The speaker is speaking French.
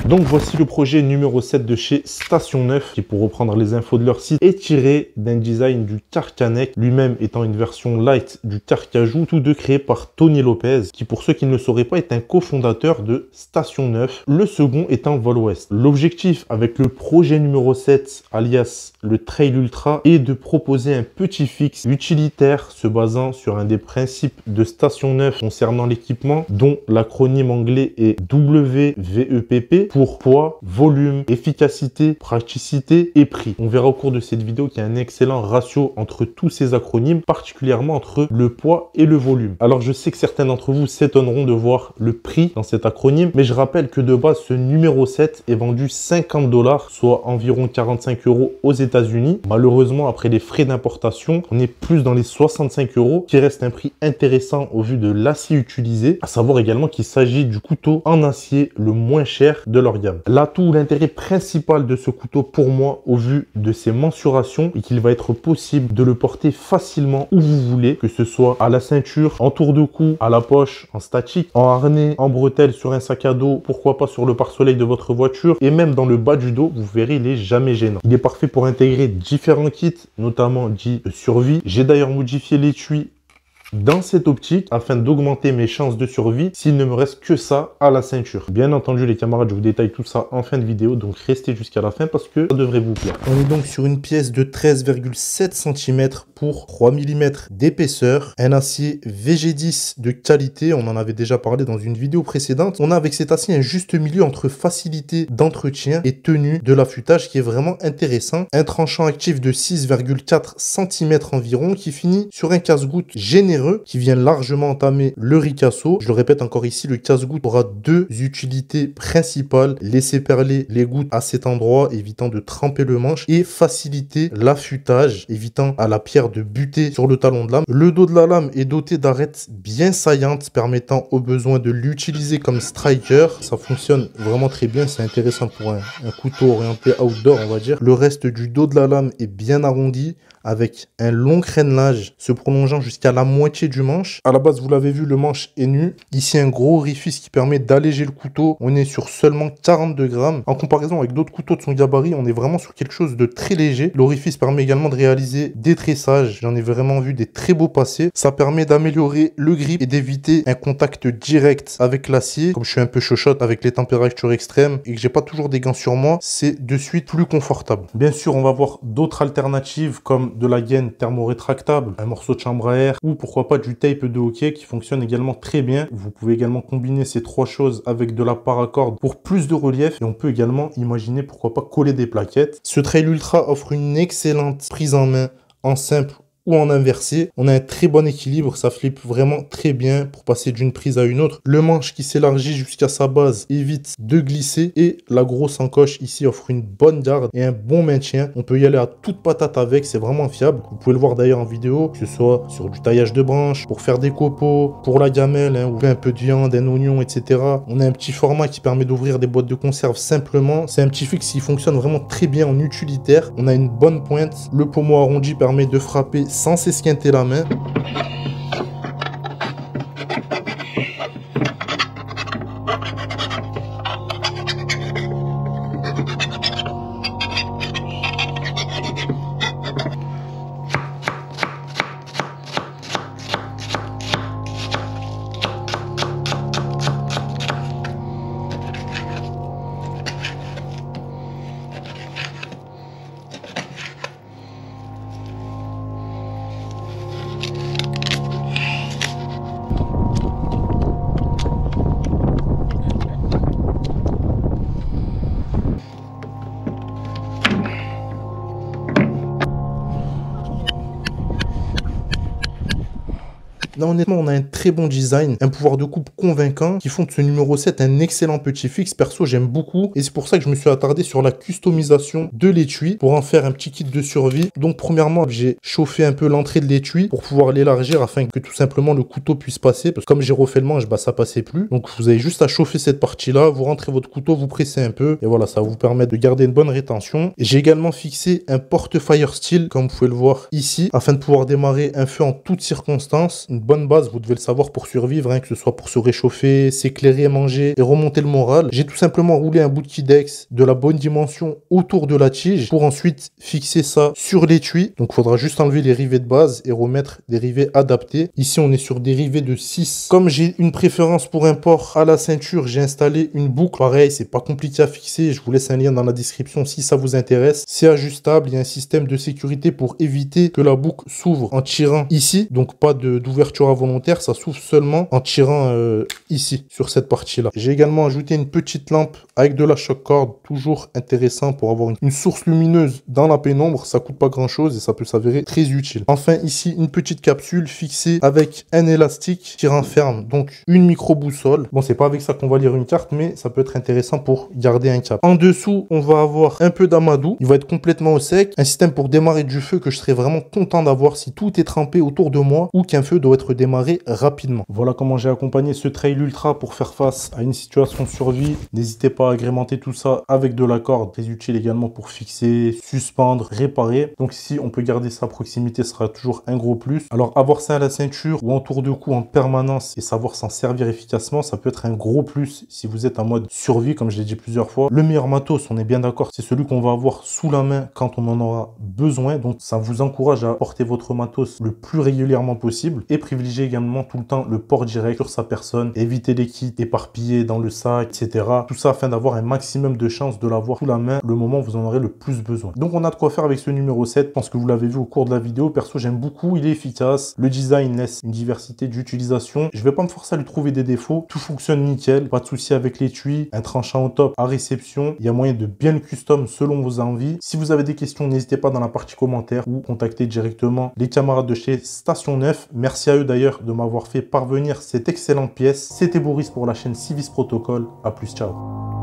Donc voici le projet numéro 7 de chez Station 9 qui, pour reprendre les infos de leur site, est tiré d'un design du Carcanet, lui-même étant une version light du Carcajou, tous deux créés par Tony Lopez, qui, pour ceux qui ne le sauraient pas, est un cofondateur de Station 9, le second étant Vol West. L'objectif avec le projet numéro 7, alias le Trail Ultra, est de proposer un petit fixe utilitaire se basant sur un des principes de Station 9 concernant l'équipement, dont l'acronyme anglais est WVEPP, pour poids, volume, efficacité, praticité et prix. On verra au cours de cette vidéo qu'il y a un excellent ratio entre tous ces acronymes, particulièrement entre le poids et le volume. Alors je sais que certains d'entre vous s'étonneront de voir le prix dans cet acronyme, mais je rappelle que de base ce numéro 7 est vendu 50 $, soit environ 45 € aux États-Unis. Malheureusement, après les frais d'importation, on est plus dans les 65 €, qui reste un prix intéressant au vu de l'acier utilisé. À savoir également qu'il s'agit du couteau en acier le moins cher de leur gamme. L'atout, l'intérêt principal de ce couteau pour moi, au vu de ses mensurations, est qu'il va être possible de le porter facilement où vous voulez, que ce soit à la ceinture, en tour de cou, à la poche, en statique, en harnais, en bretelle, sur un sac à dos, pourquoi pas sur le pare-soleil de votre voiture, et même dans le bas du dos, vous verrez, il est jamais gênant. Il est parfait pour intégrer différents kits, notamment dits de survie. J'ai d'ailleurs modifié l'étui dans cette optique afin d'augmenter mes chances de survie s'il ne me reste que ça à la ceinture. Bien entendu les camarades, je vous détaille tout ça en fin de vidéo, donc restez jusqu'à la fin parce que ça devrait vous plaire. On est donc sur une pièce de 13,7 cm pour 3 mm d'épaisseur, un acier VG10 de qualité, on en avait déjà parlé dans une vidéo précédente. On a avec cet acier un juste milieu entre facilité d'entretien et tenue de l'affûtage qui est vraiment intéressant. Un tranchant actif de 6,4 cm environ qui finit sur un casse-goutte généreux qui vient largement entamer le ricasso. Je le répète encore ici, le casse-goutte aura deux utilités principales: laisser perler les gouttes à cet endroit, évitant de tremper le manche, et faciliter l'affûtage, évitant à la pierre de buter sur le talon de lame. Le dos de la lame est doté d'arêtes bien saillantes, permettant au besoin de l'utiliser comme striker. Ça fonctionne vraiment très bien, c'est intéressant pour un couteau orienté outdoor, on va dire. Le reste du dos de la lame est bien arrondi, avec un long crénelage se prolongeant jusqu'à la moitié du manche. À la base, vous l'avez vu, le manche est nu. Ici, un gros orifice qui permet d'alléger le couteau. On est sur seulement 42 grammes. En comparaison avec d'autres couteaux de son gabarit, on est vraiment sur quelque chose de très léger. L'orifice permet également de réaliser des tressages. J'en ai vraiment vu des très beaux passés. Ça permet d'améliorer le grip et d'éviter un contact direct avec l'acier. Comme je suis un peu chochotte avec les températures extrêmes et que j'ai pas toujours des gants sur moi, c'est de suite plus confortable. Bien sûr, on va voir d'autres alternatives comme de la gaine thermorétractable, un morceau de chambre à air ou pourquoi pas du tape de hockey qui fonctionne également très bien. Vous pouvez également combiner ces trois choses avec de la paracorde pour plus de relief et on peut également imaginer pourquoi pas coller des plaquettes. Ce Trail Ultra offre une excellente prise en main en simple ou en inversé. On a un très bon équilibre, ça flippe vraiment très bien pour passer d'une prise à une autre. Le manche qui s'élargit jusqu'à sa base évite de glisser et la grosse encoche ici offre une bonne garde et un bon maintien. On peut y aller à toute patate avec, c'est vraiment fiable. Vous pouvez le voir d'ailleurs en vidéo, que ce soit sur du taillage de branches, pour faire des copeaux, pour la gamelle, ou un peu de viande, un oignon, etc. On a un petit format qui permet d'ouvrir des boîtes de conserve simplement. C'est un petit fixe qui fonctionne vraiment très bien en utilitaire. On a une bonne pointe. Le pommeau arrondi permet de frapper sans s'esquinter la main. Là, honnêtement, on a un très bon design, un pouvoir de coupe convaincant qui font de ce numéro 7 un excellent petit fixe. Perso, j'aime beaucoup et c'est pour ça que je me suis attardé sur la customisation de l'étui pour en faire un petit kit de survie. Donc, premièrement, j'ai chauffé un peu l'entrée de l'étui pour pouvoir l'élargir afin que tout simplement le couteau puisse passer. Parce que comme j'ai refait le manche, bah, ça passait plus. Donc, vous avez juste à chauffer cette partie-là, vous rentrez votre couteau, vous pressez un peu et voilà, ça va vous permettre de garder une bonne rétention. J'ai également fixé un porte-fire steel, comme vous pouvez le voir ici, afin de pouvoir démarrer un feu en toutes circonstances. Une bonne bonne base, vous devez le savoir pour survivre, hein, que ce soit pour se réchauffer, s'éclairer, manger et remonter le moral. J'ai tout simplement roulé un bout de Kydex de la bonne dimension autour de la tige pour ensuite fixer ça sur l'étui. Donc il faudra juste enlever les rivets de base et remettre des rivets adaptés. Ici on est sur des rivets de 6. Comme j'ai une préférence pour un port à la ceinture, j'ai installé une boucle. Pareil, c'est pas compliqué à fixer. Je vous laisse un lien dans la description si ça vous intéresse. C'est ajustable. Il y a un système de sécurité pour éviter que la boucle s'ouvre en tirant ici. Donc pas d'ouverture involontaire. Ça s'ouvre seulement en tirant ici, sur cette partie-là. J'ai également ajouté une petite lampe avec de la shock cord. Toujours intéressant pour avoir une source lumineuse dans la pénombre. Ça coûte pas grand-chose et ça peut s'avérer très utile. Enfin, ici, une petite capsule fixée avec un élastique qui renferme donc une micro-boussole. Bon, c'est pas avec ça qu'on va lire une carte, mais ça peut être intéressant pour garder un cap. En dessous, on va avoir un peu d'amadou. Il va être complètement au sec. Un système pour démarrer du feu que je serais vraiment content d'avoir si tout est trempé autour de moi ou qu'un feu doit être démarré rapidement. Voilà comment j'ai accompagné ce trail ultra pour faire face à une situation de survie. N'hésitez pas à agrémenter tout ça avec de la corde. Très utile également pour fixer, suspendre, réparer. Donc ici, on peut garder ça à proximité, ce sera toujours un gros plus. Alors avoir ça à la ceinture ou en tour de cou en permanence et savoir s'en servir efficacement, ça peut être un gros plus si vous êtes en mode survie, comme je l'ai dit plusieurs fois. Le meilleur matos, on est bien d'accord, c'est celui qu'on va avoir sous la main quand on en aura besoin. Donc ça vous encourage à porter votre matos le plus régulièrement possible et privilégier également tout le temps le port direct sur sa personne, éviter les kits éparpillés dans le sac, etc. Tout ça afin d'avoir un maximum de chances de l'avoir sous la main le moment où vous en aurez le plus besoin. Donc on a de quoi faire avec ce numéro 7. Je pense que vous l'avez vu au cours de la vidéo. Perso, j'aime beaucoup, il est efficace. Le design laisse une diversité d'utilisation. Je vais pas me forcer à lui trouver des défauts. Tout fonctionne nickel, pas de souci avec l'étui, un tranchant au top à réception. Il y a moyen de bien le custom selon vos envies. Si vous avez des questions, n'hésitez pas dans la partie commentaires ou contactez directement les camarades de chez Station 9. Merci à eux d'ailleurs de m'avoir fait parvenir cette excellente pièce. C'était Boris pour la chaîne Civis Protocol. À plus, ciao.